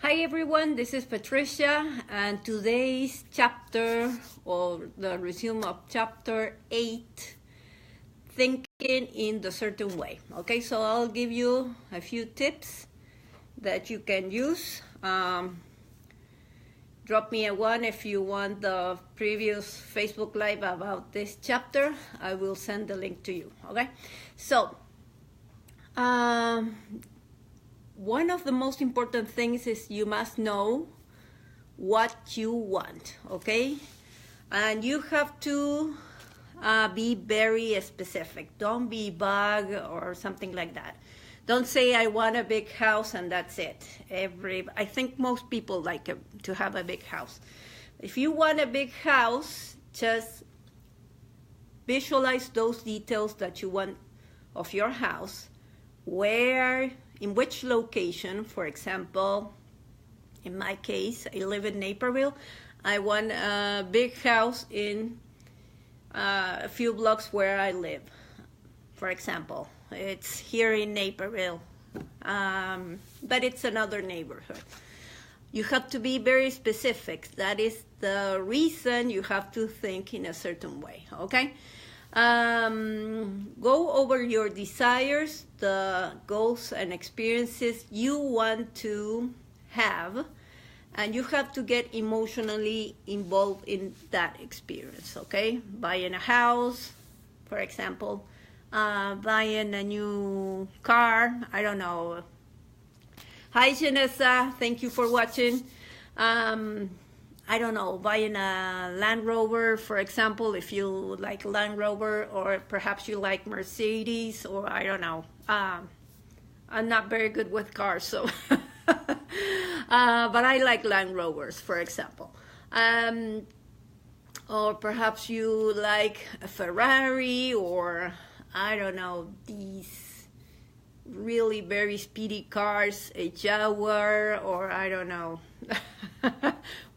Hi everyone, this is Patricia, and today's chapter, or the resume of chapter 8, thinking in the certain way. Okay, so I'll give you a few tips that you can use. Drop me a one if you want the previous Facebook Live about this chapter. I will send the link to you, okay? So, one of the most important things is you must know what you want, okay? And you have to be very specific. Don't be vague or something like that. Don't say I want a big house and that's it. I think most people like to have a big house. If you want a big house, just visualize those details that you want of your house. Where, in which location, for example, in my case, I live in Naperville. I want a big house in a few blocks where I live, for example. It's here in Naperville, but it's another neighborhood. You have to be very specific. That is the reason you have to think in a certain way, okay? Go over your desires, the goals and experiences you want to have, and you have to get emotionally involved in that experience, okay? Buying a house, for example, buying a new car, I don't know. Hi, Janessa, thank you for watching. I don't know, buying a Land Rover, for example, if you like Land Rover, or perhaps you like Mercedes, or I don't know. I'm not very good with cars, so, but I like Land Rovers, for example. Or perhaps you like a Ferrari, or I don't know, these really very speedy cars, a Jaguar, or I don't know.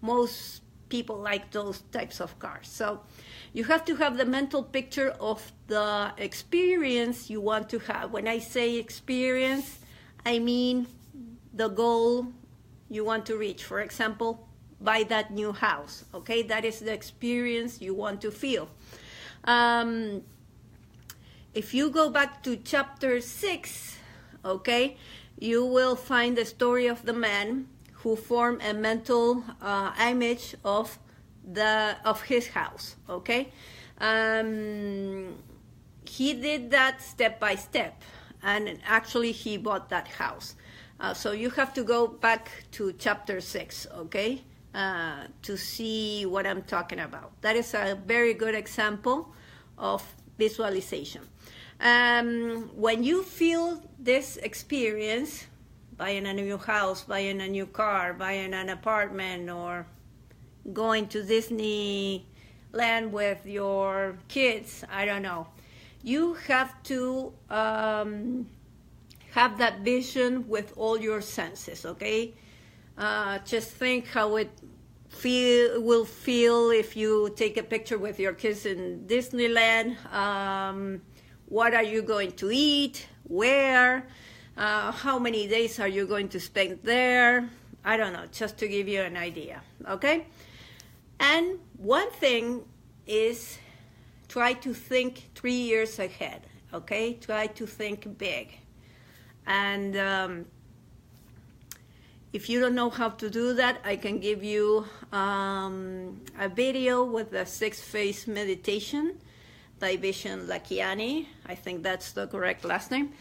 Most people like those types of cars. So you have to have the mental picture of the experience you want to have. When I say experience, I mean the goal you want to reach. For example, buy that new house, okay? That is the experience you want to feel. If you go back to chapter 6, okay, you will find the story of the man who formed a mental image of his house, okay? He did that step by step, and actually he bought that house. So you have to go back to chapter 6, okay, to see what I'm talking about. That is a very good example of visualization. When you feel this experience, buying a new house, buying a new car, buying an apartment, or going to Disneyland with your kids, I don't know. You have to have that vision with all your senses, okay? Just think how it will feel if you take a picture with your kids in Disneyland. What are you going to eat? Where? How many days are you going to spend there? I don't know, just to give you an idea, okay? And one thing is try to think 3 years ahead, okay? Try to think big. And if you don't know how to do that, I can give you a video with the 6-phase meditation by Vishen Lakhiani. I think that's the correct last name.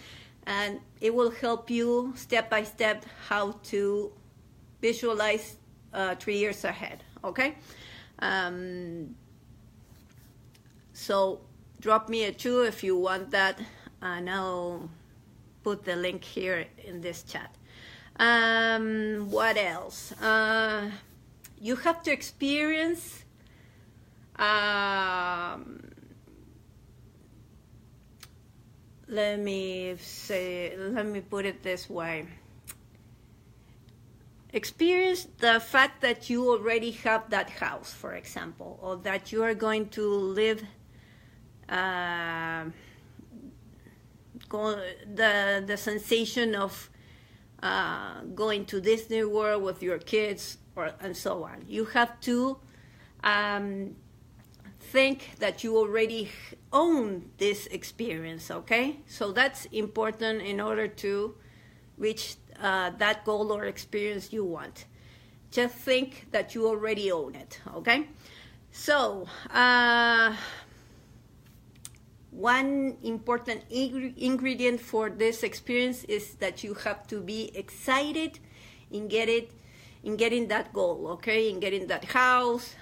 And it will help you step by step how to visualize 3 years ahead, okay? So drop me a 2 if you want that, and I'll put the link here in this chat. What else? You have to experience let me put it this way. Experience the fact that you already have that house, for example, or that you are going to live the sensation of going to Disney World with your kids, and so on. You have to think that you already own this experience, okay? So that's important in order to reach that goal or experience you want. Just think that you already own it, okay? So, one important ingredient for this experience is that you have to be excited in getting that goal, okay? In getting that house,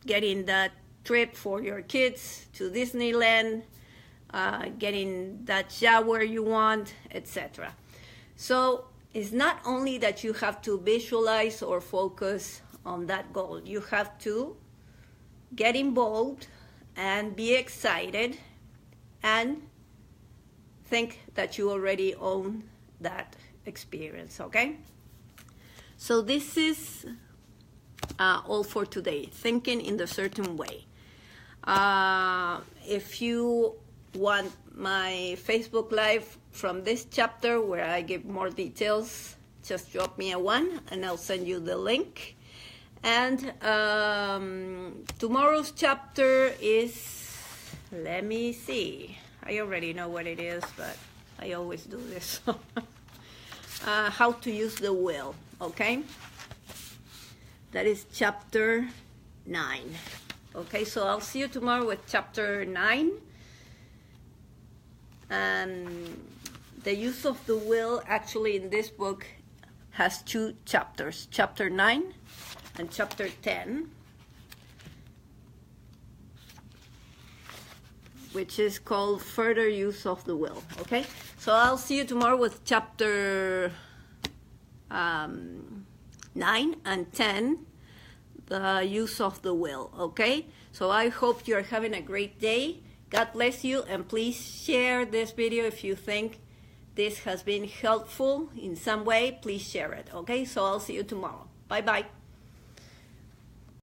getting that trip for your kids to Disneyland, getting that shower you want, etc. So it's not only that you have to visualize or focus on that goal. You have to get involved and be excited and think that you already own that experience, okay? So this is all for today, thinking in a certain way. If you want my Facebook Live from this chapter where I give more details, just drop me a 1 and I'll send you the link. And tomorrow's chapter is, let me see, I already know what it is, but I always do this. How to use the will, okay? That is chapter 9. Okay, so I'll see you tomorrow with chapter 9. And the use of the will actually in this book has 2 chapters, chapter 9 and chapter 10, which is called Further Use of the Will, okay? So I'll see you tomorrow with chapter 9 and 10, the use of the will, okay? So I hope you're having a great day. God bless you, and please share this video if you think this has been helpful in some way. Please share it, okay? So I'll see you tomorrow. Bye-bye.